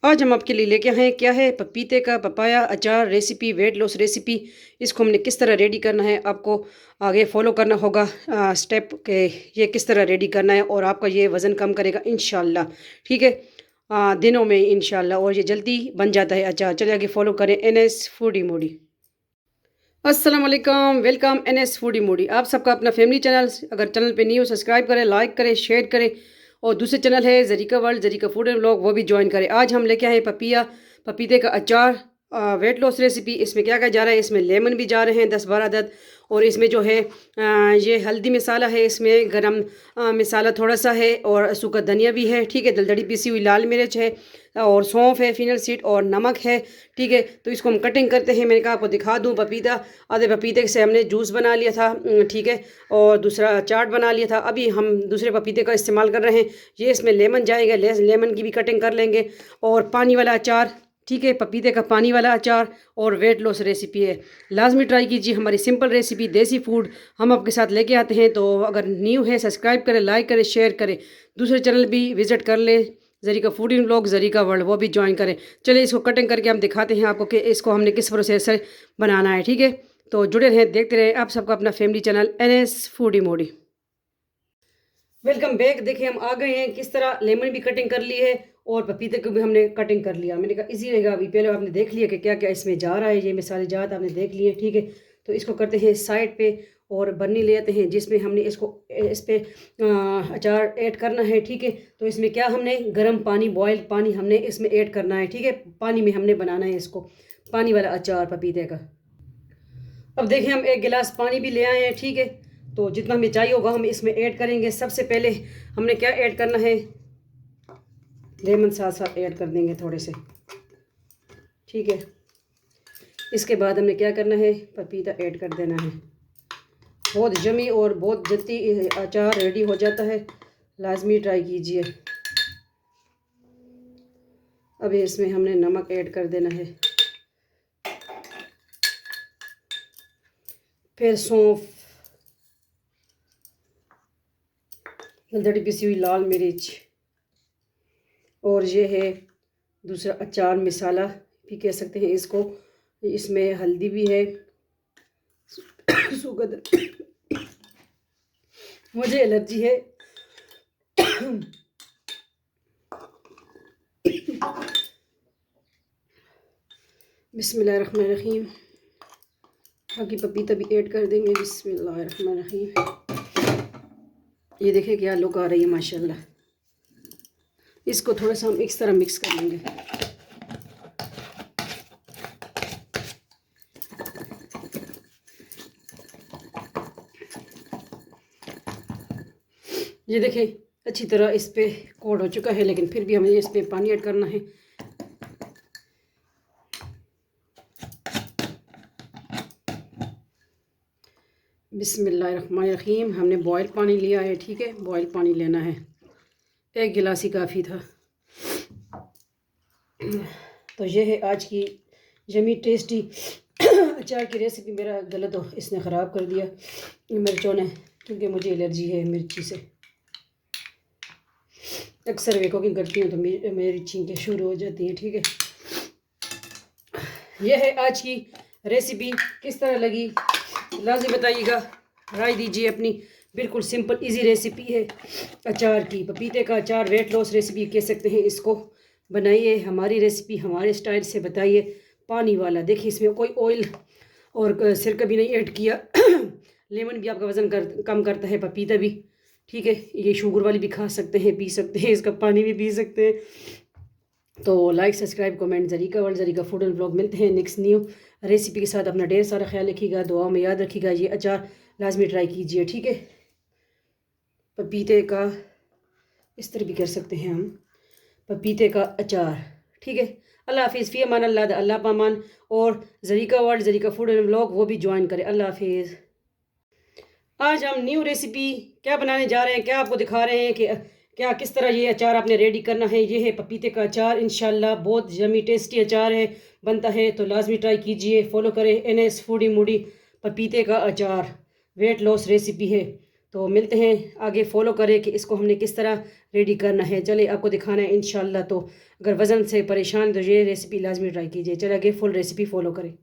आज हम आपके लिए लेके आए हैं क्या है पपीते का पपाया अचार रेसिपी, वेट लॉस रेसिपी। इसको हमने किस तरह रेडी करना है आपको आगे फॉलो करना होगा स्टेप के। ये किस तरह रेडी करना है और आपका ये वज़न कम करेगा इंशाल्लाह। ठीक है, दिनों में इंशाल्लाह, और ये जल्दी बन जाता है अचार। चलिए आगे फॉलो करें NS फूडी मूडी। अस्सलाम वालेकुम, वेलकम NS फूडी मूडी। आप सबका अपना फैमिली चैनल, अगर चैनल पे न्यू सब्सक्राइब करें, लाइक करें, शेयर करें। और दूसरे चैनल है Zarika world, Zarika food and vlog, वो भी ज्वाइन करें। आज हम लेके आए पपीते का अचार, वेट लॉस रेसिपी। इसमें क्या क्या जा रहा है, इसमें लेमन भी जा रहे हैं 10-12 अदद। और इसमें जो है ये हल्दी मसाला है, इसमें गरम मसाला थोड़ा सा है, और सूखा धनिया भी है। ठीक है, दलदड़ी पीसी हुई लाल मिर्च है, और सौंफ है, फिनल सीड और नमक है। ठीक है, तो इसको हम कटिंग करते हैं। मैंने कहा आपको दिखा दूं पपीता। आधे पपीते से हमने जूस बना लिया था, ठीक है, और दूसरा चाट बना लिया था। अभी हम दूसरे पपीते का इस्तेमाल कर रहे हैं। ये इसमें लेमन जाएगा, लेमन की भी कटिंग कर लेंगे। और पानी वाला अचार, ठीक है, पपीते का पानी वाला अचार और वेट लॉस रेसिपी है। लाजमी ट्राई कीजिए हमारी सिंपल रेसिपी, देसी फूड हम आपके साथ लेके आते हैं। तो अगर न्यू है सब्सक्राइब करें, लाइक करें, शेयर करें। दूसरे चैनल भी विजिट कर ले, Zarika food in vlog, Zarika world, वो भी ज्वाइन करें। चलिए इसको कटिंग करके हम दिखाते हैं आपको कि इसको हमने किस प्रोसेस से बनाना है। ठीक है, तो जुड़े रहें, देखते रहें आप सबका अपना फैमिली चैनल NS फूडी मोडी। Welcome back. देखिए हम आ गए हैं, किस तरह लेमन भी कटिंग कर ली है और पपीते को भी हमने कटिंग कर लिया। मैंने कहा इजी रहेगा। अभी पहले आपने देख लिया कि क्या क्या इसमें जा रहा है, ये मसाले जात आपने देख लिए। ठीक है, तो इसको करते हैं साइड पे और बर्नी ले आते हैं जिसमें हमने इसको इस पे अचार ऐड करना है। ठीक है, तो इसमें क्या हमने गर्म पानी, बॉयल पानी हमने इसमें ऐड करना है। ठीक है, पानी में हमने बनाना है इसको, पानी वाला अचार पपीते का। अब देखिए हम एक गिलास पानी भी ले आए हैं। ठीक है, तो जितना हमें चाहिए होगा हम इसमें ऐड करेंगे। सबसे पहले हमने क्या ऐड करना है, लेमन साथ साथ ऐड कर देंगे थोड़े से। ठीक है, इसके बाद हमने क्या करना है, पपीता ऐड कर देना है। बहुत जमी और बहुत जल्दी अचार रेडी हो जाता है, लाजमी ट्राई कीजिए। अभी इसमें हमने नमक ऐड कर देना है, फिर सौंफ, दलदड़ी पिसी हुई लाल मिर्च, और ये है दूसरा अचार मसाला भी कह सकते हैं इसको। इसमें हल्दी भी है, शुगर, मुझे एलर्जी है। बिस्मिल्लाहिर्रहमानिर्रहीम। बाकी पपीता भी ऐड कर देंगे। बिस्मिल्लाहिर्रहमानिर्रहीम। ये देखें क्या लुक आ रही है माशाल्लाह। इसको थोड़ा सा हम इस तरह मिक्स कर लेंगे। ये देखें अच्छी तरह इस पे कोट हो चुका है, लेकिन फिर भी हमें इस पे पानी ऐड करना है। बिस्मिल्लाहिर्रहमानिर्रहीम। हमने बॉयल पानी लिया है। ठीक है, बॉयल पानी लेना है, एक गिलास ही काफ़ी था। तो ये है आज की यमी टेस्टी अचार की रेसिपी। मेरा गला तो इसने ख़राब कर दिया मिर्चों ने, क्योंकि मुझे एलर्जी है मिर्ची से। अक्सर वे कुकिंग करती हूँ तो मेरी छींकें शुरू हो जाती हैं। ठीक है, यह है आज की रेसिपी। किस तरह लगी लाज़िम बताइएगा, राय दीजिए अपनी। बिल्कुल सिंपल इजी रेसिपी है अचार की, पपीते का अचार, वेट लॉस रेसिपी कह सकते हैं इसको। बनाइए हमारी रेसिपी, हमारे स्टाइल से बताइए। पानी वाला देखिए, इसमें कोई ऑयल और सिरका भी नहीं ऐड किया। लेमन भी आपका वज़न कम करता है, पपीता भी। ठीक है, ये शुगर वाली भी खा सकते हैं, पी सकते हैं, इसका पानी भी पी सकते हैं। तो like, subscribe, comment, Zarika world, Zarika food and vlog. मिलते हैं नेक्स्ट न्यू रेसिपी के साथ। अपना ढेर सारा ख्याल रखिएगा, दुआ में याद रखिएगा। ये अचार लाजमी ट्राई कीजिए। ठीक है, पपीते का इस तरह भी कर सकते हैं हम, पपीते का अचार। ठीक है, अल्लाह हाफिज़, फ़ी अमान अल्लाह, अल्लाह पामान। और Zarika world, Zarika food and vlog, वो भी ज्वाइन करें। अल्लाह हाफिज़। आज हम न्यू रेसिपी क्या बनाने जा रहे हैं, क्या आपको दिखा रहे हैं कि क्या किस तरह ये अचार आपने रेडी करना है। ये है पपीते का अचार, इंशाल्लाह बहुत यमी टेस्टी अचार है, बनता है। तो लाजमी ट्राई कीजिए, फॉलो करें NS फूडी मूडी। पपीते का अचार वेट लॉस रेसिपी है। तो मिलते हैं आगे, फॉलो करें कि इसको हमने किस तरह रेडी करना है। चले आपको दिखाना है इंशाल्लाह। तो अगर वज़न से परेशान तो ये रेसिपी लाजमी ट्राई कीजिए। चले आगे फुल रेसिपी फॉलो करें।